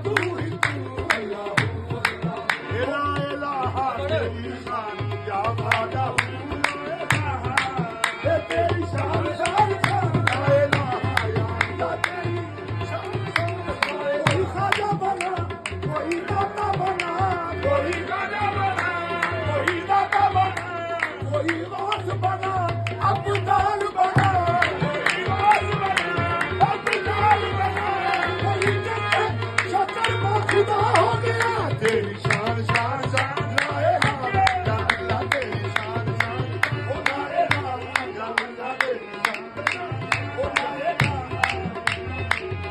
तू ही तू अल्लाह इला इलाहा तेरी शान क्या वादा तेरी शान शान ला इलाहा या अल्लाह तेरी शान शान कोई खाजा बना कोई दाता बना कोई खाजा बना कोई दाता बना कोई वास बना अब्दाल बना कोई वास बना अब्दाल बना कोई जन्नत शतर को खुदा हो गया तेरी शान शान शान ला इलाहा या अल्लाह तेरी शान शान ओ ला इलाहा या अल्लाह तेरी शान शान ओ ला इलाहा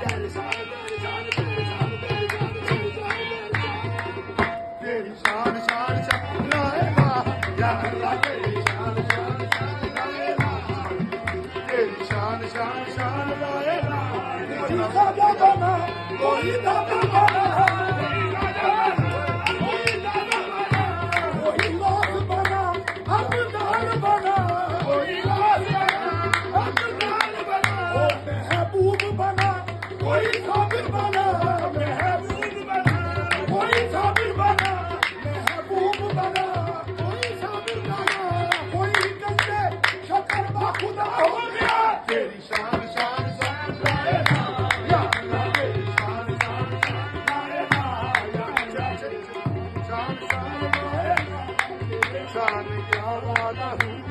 तेरी शान तेरी शान तेरी शान तेरी शान तेरी शान शान शान ला इलाहा या अल्लाह तेरी शान शान शान ला इलाहा तेरी शान शान शान ला इलाहा कोई खाजा बना कोई दाता बना कोई राजा बना कोई दाता बना कोई वास बना अब्दाल बना कोई वास बना अब्दाल बना ओ महबूब बना कोई साबिर बना महबूब बना कोई साबिर बना महबूब बना कोई साबिर बना कोई गंदे शकर बा खुदा हो गया तेरी शान शान शान ला इलाहा या अल्लाह तेरी शान शान शान ला इलाहा या अल्लाह शान शान ला इलाहा शान क्या वादा हूँ